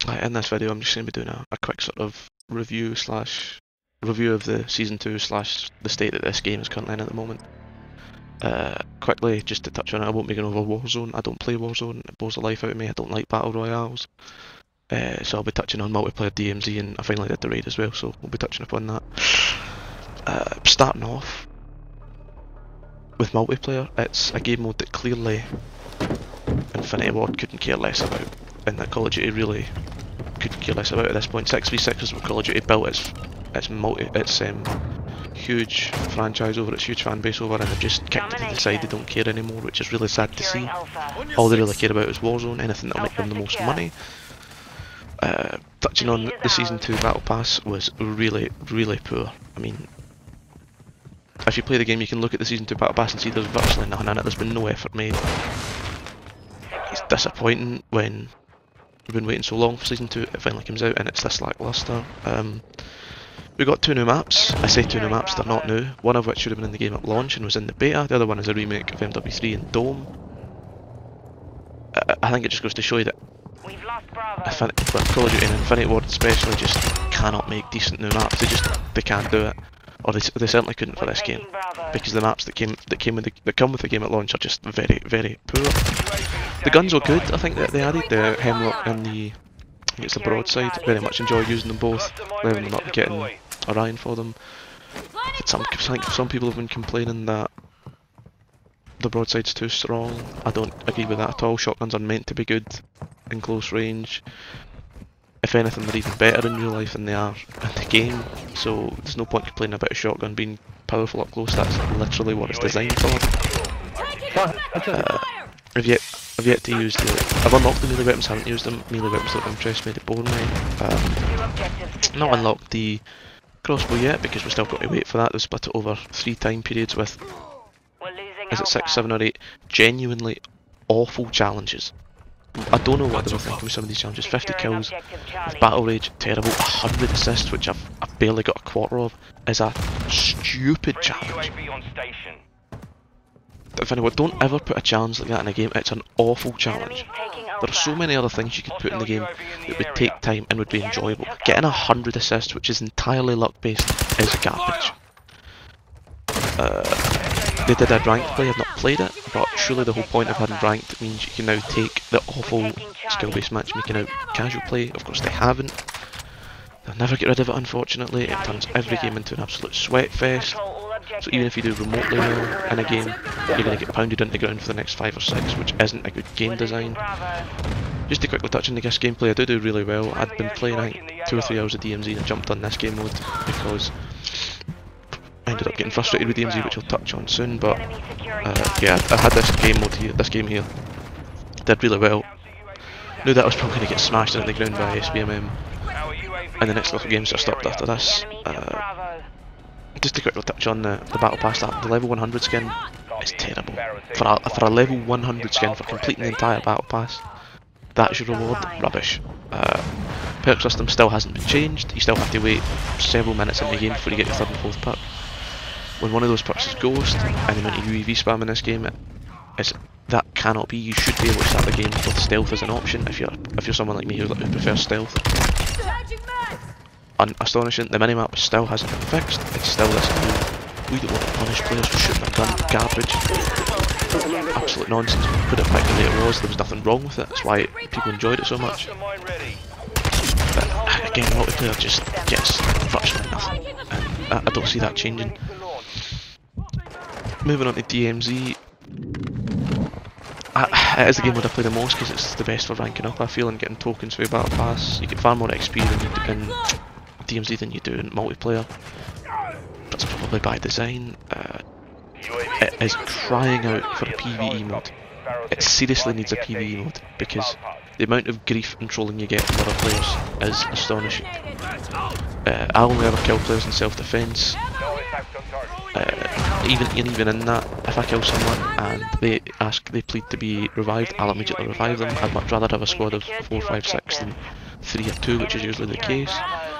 In this video I'm just going to be doing a quick sort of review of the Season 2 / the state that this game is currently in at the moment. Quickly, just to touch on it, I won't be going over Warzone. I don't play Warzone, it bores the life out of me. I don't like Battle Royales. So I'll be touching on multiplayer DMZ, and I finally did the raid as well, so we'll be touching upon that. Starting off with multiplayer, it's a game mode that clearly Infinity Ward couldn't care less about, and that Call of Duty really couldn't care less about at this point. 6v6 is what Call of Duty built its huge franchise over, its huge fan base over, and they've just kicked it to the side. They don't care anymore, which is really sad to see. All they really care about is Warzone, anything that'll make them the most money. Touching on the Season 2 Battle Pass was really poor. I mean, if you play the game you can look at the Season 2 Battle Pass and see there's virtually nothing in it. There's been no effort made. It's disappointing when we've been waiting so long for Season 2, it finally comes out and it's this lackluster. We got 2 new maps. I say 2 new maps, they're not new. One of which should have been in the game at launch and was in the beta. The other one is a remake of MW3 and Dome. I think it just goes to show you that Call of Duty and Infinity Ward especially just cannot make decent new maps. They can't do it, or they certainly couldn't for this game, because the maps that come with the game at launch are just very poor. The guns were good. I think that they added the Hemlock and I think it's the Broadside. Very much enjoy using them both, leveling them up and getting Orion for them. I think some people have been complaining that the Broadside's too strong. I don't agree with that at all. Shotguns are meant to be good in close range. If anything, they're even better in real life than they are in the game, so there's no point complaining about a shotgun being powerful up close. That's literally what it's designed for. I've yet to use I've unlocked the melee weapons, haven't used them. Melee weapons don't interest me, they bore me. Not unlocked the crossbow yet, because we've still got to wait for that. They've split it over 3 time periods with, is it 6, 7 or 8 genuinely awful challenges. I don't know what they were thinking with some of these challenges. 50 kills with Battle Rage, terrible. 100 assists, which I've barely got a quarter of, is a stupid challenge. Don't ever put a challenge like that in a game. It's an awful challenge. There are so many other things you could put in the game that would take time and would be enjoyable. Getting 100 assists, which is entirely luck based, is garbage. They did a ranked play. I've not played it, but surely the whole point of having ranked means you can now take the awful skill-based matchmaking out casual play. Of course they haven't. They'll never get rid of it, unfortunately. It turns every game into an absolute sweat fest. So even if you do remotely well in a game, you're going to get pounded into the ground for the next 5 or 6, which isn't a good game design. Just to quickly touch on the GIS gameplay, I do really well. I'd been playing, I think, 2 or 3 hours of DMZ and jumped on this game mode because I ended up getting frustrated with DMZ, which I'll touch on soon. But yeah, I had this game here, did really well. Knew that I was probably going to get smashed into the ground by SBMM, and the next little games are stopped after this. Just to quickly touch on the Battle Pass, the level 100 skin is terrible. For a level 100 skin for completing the entire Battle Pass, that's your reward? Rubbish. Perk system still hasn't been changed. You still have to wait several minutes in the game before you get your 3rd and 4th perk. When one of those perks is Ghost, and the amount of UAV spam in this game, that cannot be. You should be able to start the game with stealth as an option if you're someone like me who prefers stealth. Astonishing, the minimap still hasn't been fixed. It's still this we don't want to punish players for shooting their gun. Garbage. Absolute nonsense. Put it back the way it was, there was nothing wrong with it. That's why people enjoyed it so much. But again, multiplayer just gets virtually nothing, and I don't see that changing. Moving on to DMZ, it is the game where I play the most because it's the best for ranking up, I feel, and getting tokens for your Battle Pass. You get far more XP than you do in DMZ than you do in multiplayer. That's probably by design. It is crying out for a PvE mode. It seriously needs a PvE mode, because the amount of grief and trolling you get from other players is astonishing. I only ever kill players in self-defence. Even in that, if I kill someone and they plead to be revived, I'll immediately revive them. I'd much rather have a squad of 4, 5, 6 than 3 or 2, which is usually the case.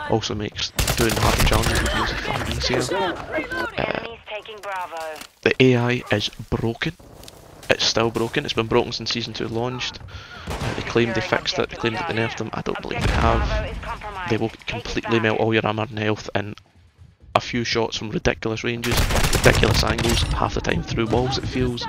Also makes doing harder challenges with music far easier. The AI is broken. it's still broken. It's been broken since Season 2 launched. They claimed they fixed it, they claimed that they nerfed them. I don't believe they have. They will completely melt all your armour and health in a few shots from ridiculous ranges, ridiculous angles, half the time through walls it feels.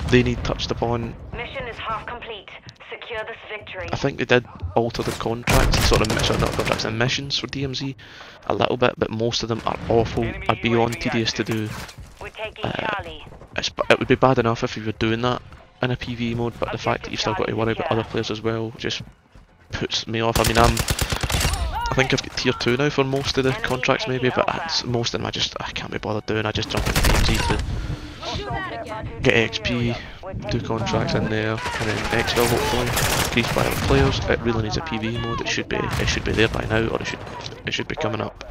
They need touched upon. Mission is half complete. Secure this victory. I think they did alter the contracts, sort of sorry, not contracts, and missions for DMZ a little bit, but most of them are awful, are beyond tedious to do. We're taking Charlie. It would be bad enough if you were doing that in a PvE mode, but the fact that you've still got to worry about other players as well just puts me off. I mean, I think I've got tier 2 now for most of the contracts maybe, but most of them I can't be bothered doing. I just jump into DMZ to get XP, do contracts in there, and then exfil hopefully, increased by other players. It really needs a PvE mode. It should be there by now, or it should be coming up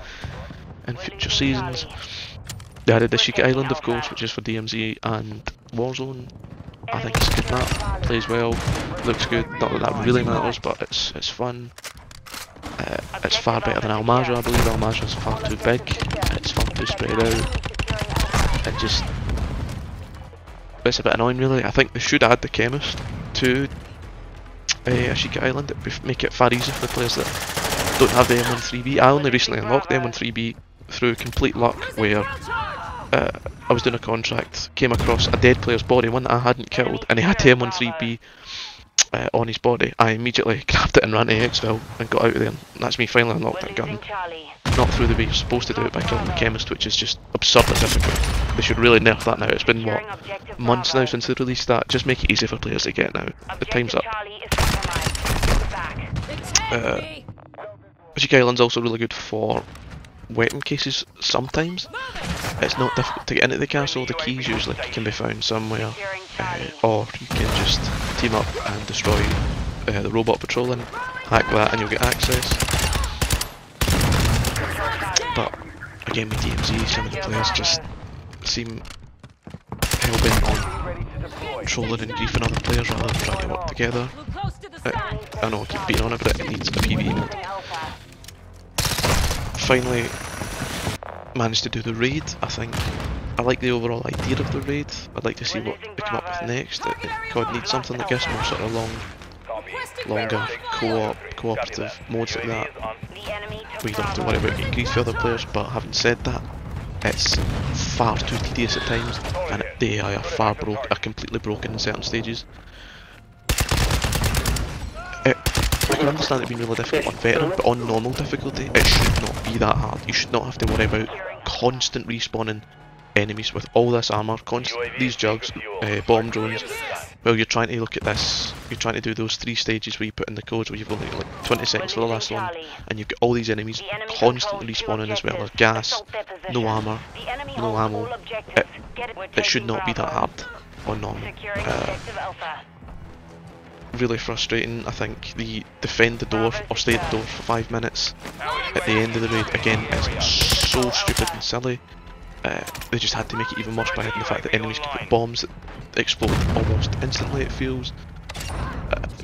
in future seasons. They added the Sheikah Island, of course, which is for DMZ and Warzone. I think it's a good map, plays well, looks good. Not that that really matters, but it's fun. It's far better than Al Mazrah, I believe. Al Mazrah is far too big. It's far too spread out. It's a bit annoying, really. I think they should add the chemist to Sheikah Island. It would make it far easier for the players that don't have the M13B. I only recently unlocked the M13B through complete luck, where I was doing a contract, came across a dead player's body, one that I hadn't killed, and he had the M13B on his body. I immediately grabbed it and ran to exfil and got out of there, and that's me finally unlocked that gun. Not through the way you're supposed to do it, by killing the chemist, which is just absurdly difficult. They should really nerf that now. It's been, what, months now since they released that. Just make it easy for players to get now. The time's up. Sheikah Island's also really good for weapon cases sometimes. It's not difficult to get into the castle. The keys usually can be found somewhere, or you can just team up and destroy the robot patrolling, hack that and you'll get access. But again, with DMZ, some of the players just seem hell-bent on trolling and griefing other players rather than trying to work together. I know I keep beating on it, but it needs a PvE mode. Finally managed to do the raid. I think I like the overall idea of the raid. I'd like to see what they come up with next. COD needs something that gives more sort of longer cooperative modes like that, where you don't have to worry about getting grief for other players. But having said that, it's far too tedious at times, and the AI are completely broken in certain stages. I can understand it being really difficult on veteran, but on normal difficulty, it should not be that hard. You should not have to worry about constant respawning enemies with all this armour, these jugs, bomb drones. Well, you're trying to look at this, you're trying to do those 3 stages where you put in the codes where you've only got like 20 seconds for the last one, and you've got all these enemies constantly respawning as well as gas, no armour, no ammo. It should not be that hard on normal. Really frustrating. I think the defend the door or stay at the door for 5 minutes at the end of the raid, again, is so stupid and silly. They just had to make it even worse by adding the fact that enemies can put bombs that explode almost instantly, it feels.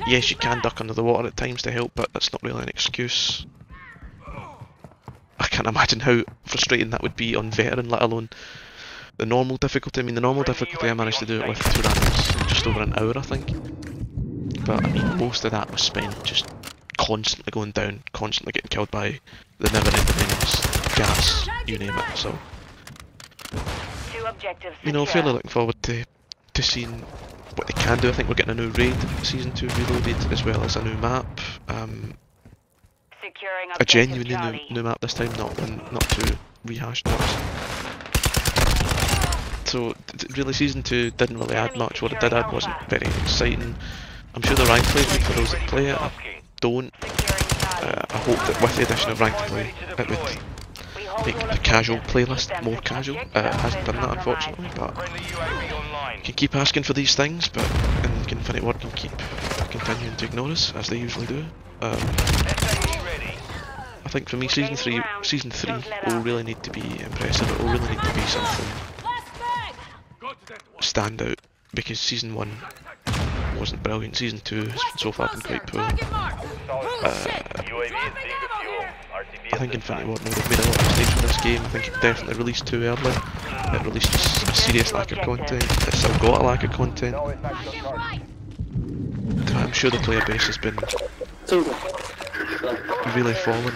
Yes, you can duck under the water at times to help, but that's not really an excuse. I can't imagine how frustrating that would be on veteran, let alone the normal difficulty. I mean, the normal difficulty I managed to do it with 2 randoms in just over an hour, I think. But I mean, most of that was spent just constantly going down, constantly getting killed by the never-ending enemies, gas, you name it. So, you know, fairly looking forward to seeing what they can do. I think we're getting a new raid, Season 2 Reloaded, as well as a new map. A genuinely new map this time, not two rehashed maps. So, really, Season 2 didn't really add much. What it did add wasn't very exciting. I'm sure the ranked play is good for those that play it. I don't. I hope that with the addition of ranked play, it would make the casual playlist more casual. It hasn't done that, unfortunately, but you can keep asking for these things, but Infinite Ward can keep continuing to ignore us, as they usually do. I think for me, Season 3 will really need to be impressive. It will really need to be something stand out, because Season 1 wasn't brilliant. Season 2 has so far been quite poor. I think Infinity Ward have made a lot of mistakes with this game. I think it definitely released too early. It released a serious lack of content. It's still got a lack of content. I'm sure the player base has been really fallen,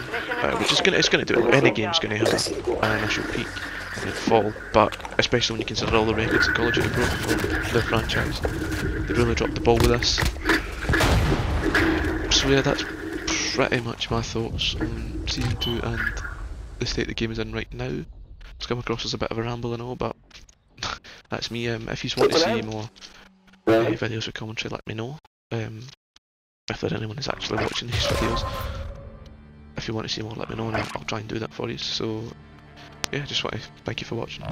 which is it's going to do it. Any game's going to have an initial peak and then fall, but especially when you consider all the records that Call of Duty broke for the franchise, they really dropped the ball with this. So yeah, that's pretty much my thoughts on Season 2 and the state the game is in right now. It's come across as a bit of a ramble and all, but that's me. If you want to see more videos with commentary, let me know. If there's anyone who's actually watching these videos, if you want to see more, let me know and I'll try and do that for you. So yeah, just want to thank you for watching.